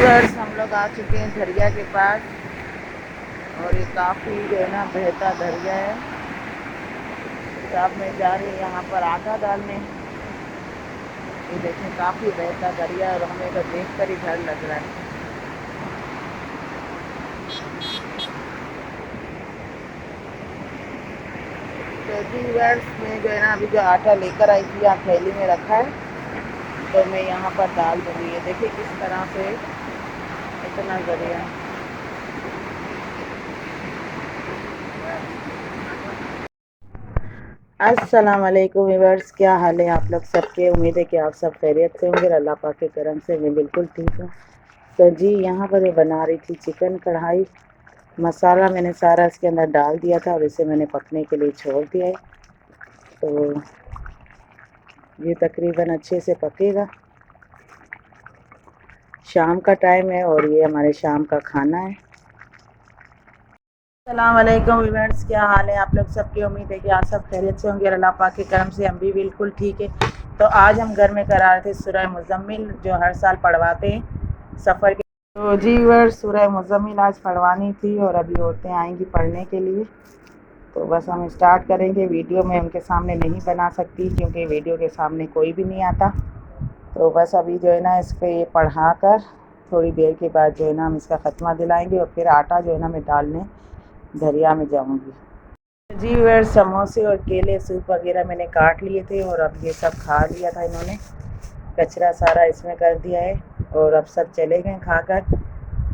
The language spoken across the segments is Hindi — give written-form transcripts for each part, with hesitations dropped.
व्यूअर्स हम लोग आ चुके हैं दरिया के पास और ये काफ़ी जो है ना बहता दरिया है। तो अब मैं जा रही हूँ यहाँ पर आटा डालने। ये देखें काफ़ी बहता दरिया है और हमें तो देख कर ही डर लग रहा है। तो व्यूअर्स में जो है ना अभी जो आटा लेकर आई थी यहाँ थैली में रखा है, तो मैं यहाँ पर डाल दूँगी। ये देखिए किस तरह से इतना दरिया। अस्सलाम वालेकुम व्यूअर्स, क्या हाल है आप लोग सबके। उम्मीद है कि आप सब खैरियत से होंगे। अल्लाह पाक के करम से मैं बिल्कुल ठीक हूँ। तो जी यहाँ पर मैं बना रही थी चिकन कढ़ाई। मसाला मैंने सारा इसके अंदर डाल दिया था और इसे मैंने पकने के लिए छोड़ दिया है। तो ये तकरीबन अच्छे से पकेगा। शाम का टाइम है और ये हमारे शाम का खाना है। अस्सलाम वालेकुम व्यूअर्स, क्या हाल है आप लोग सबकी। उम्मीद है कि आप सब खैरियत से होंगे। अल्लाह पाक के करम से हम भी बिल्कुल ठीक है। तो आज हम घर में करा रहे थे सूरह मुज़म्मिल, जो हर साल पढ़वाते हैं सफ़र के। तो जी व्यूअर्स, सूरह मुज़म्मिल आज पढ़वानी थी और अभी औरतें आएंगी पढ़ने के लिए। तो बस हम स्टार्ट करेंगे। वीडियो में उनके सामने नहीं बना सकती क्योंकि वीडियो के सामने कोई भी नहीं आता। तो बस अभी जो है ना इसको ये पढ़ा कर थोड़ी देर के बाद जो है ना हम इसका ख़त्मा दिलाएंगे और फिर आटा जो है ना मैं डालने दरिया में जाऊंगी। जी व्यूअर्स, समोसे और केले सूप वगैरह मैंने काट लिए थे और अब ये सब खा लिया था इन्होंने। कचरा सारा इसमें कर दिया है और अब सब चले गए खाकर।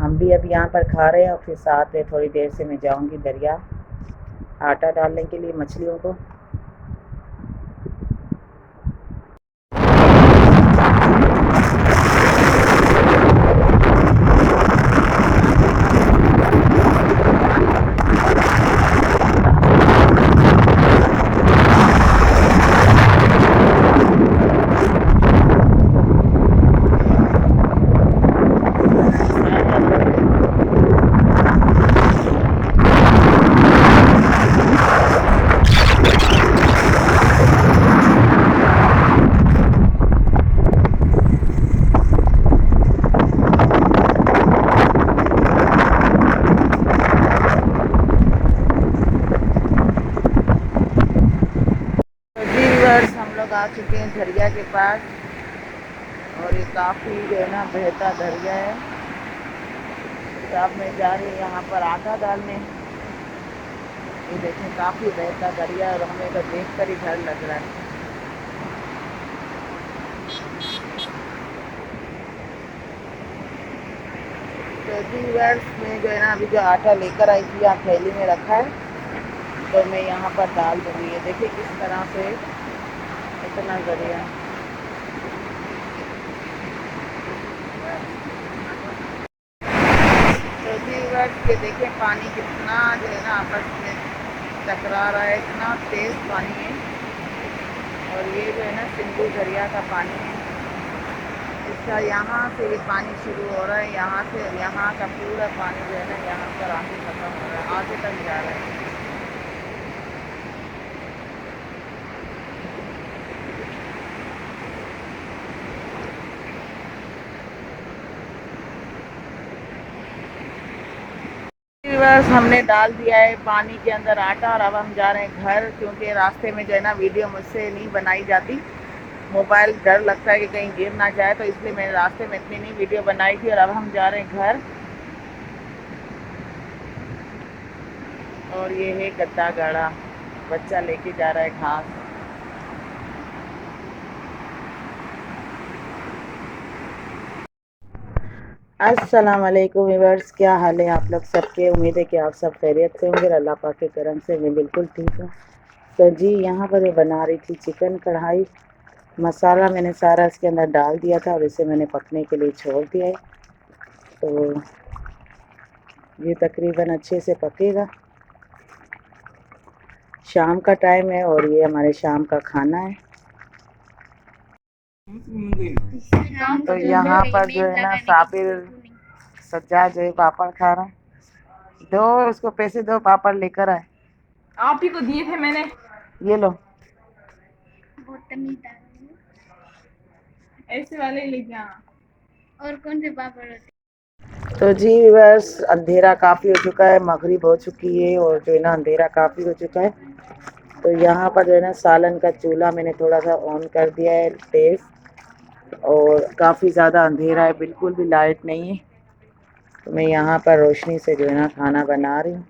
हम भी अब यहाँ पर खा रहे हैं और फिर साथ में थोड़ी देर से मैं जाऊंगी दरिया आटा डालने के लिए मछलियों को। हम लोग आ चुके हैं दरिया के पास और ये काफ़ी जो है ना बहता दरिया है। तो अब मैं जा रही हूँ यहाँ पर आटा डालने। ये देखें काफ़ी बहता दरिया और हमें तो देख कर ही डर लग रहा है। तो व्यूअर्स में जो है ना अभी जो आटा लेकर आई थी यहाँ थैली में रखा है, तो मैं यहाँ पर डाल दूँगी। ये देखिए किस तरह से इतना दरिया। तो व्यूअर्स ये देखें पानी कितना जो है ना आपस में टकरा रहा है, इतना तेज़ पानी है। और ये जो है ना सिंधु दरिया का पानी है। इसका यहाँ से ये पानी शुरू हो रहा है, यहाँ से यहाँ का पूरा पानी जो है ना यहाँ पर आगे ख़त्म हो रहा है, आगे तक जा रहा है। बस हमने डाल दिया है पानी के अंदर आटा और अब हम जा रहे हैं घर, क्योंकि रास्ते में जो है ना वीडियो मुझसे नहीं बनाई जाती। मोबाइल डर लगता है कि कहीं गिर ना जाए, तो इसलिए मैंने रास्ते में इतनी नहीं वीडियो बनाई थी। और अब हम जा रहे हैं घर। और ये है गद्दा गाड़ा, बच्चा लेके जा रहा है घास। अस्सलाम वालेकुम व्यूअर्स, क्या हाल है आप लोग सबके। उम्मीद है कि आप सब खैरियत से होंगे। अल्लाह पाक के करम से मैं बिल्कुल ठीक हूँ। तो जी यहाँ पर मैं बना रही थी चिकन कढ़ाई। मसाला मैंने सारा इसके अंदर डाल दिया था और इसे मैंने पकने के लिए छोड़ दिया है। तो ये तकरीबन अच्छे से पकेगा। शाम का टाइम है और ये हमारे शाम का खाना है। तो यहाँ पर जो है ना साबिर सज्जाद जो है पापड़ खा रहा है। दो उसको पैसे दो, पापड़ लेकर आए। आप ही को दिए थे मैंने। ये लो। ऐसे वाले लेके आना। और कौन से पापड़ होते तो जी बस अंधेरा काफ़ी हो चुका है, मगरिब हो चुकी है और जो है ना अंधेरा काफ़ी हो चुका है। तो यहाँ पर जो है ना सालन का चूल्हा मैंने थोड़ा सा ऑन कर दिया है तेज़, और काफ़ी ज़्यादा अंधेरा है, बिल्कुल भी लाइट नहीं है। तो मैं यहाँ पर रोशनी से जो है ना खाना बना रही हूँ।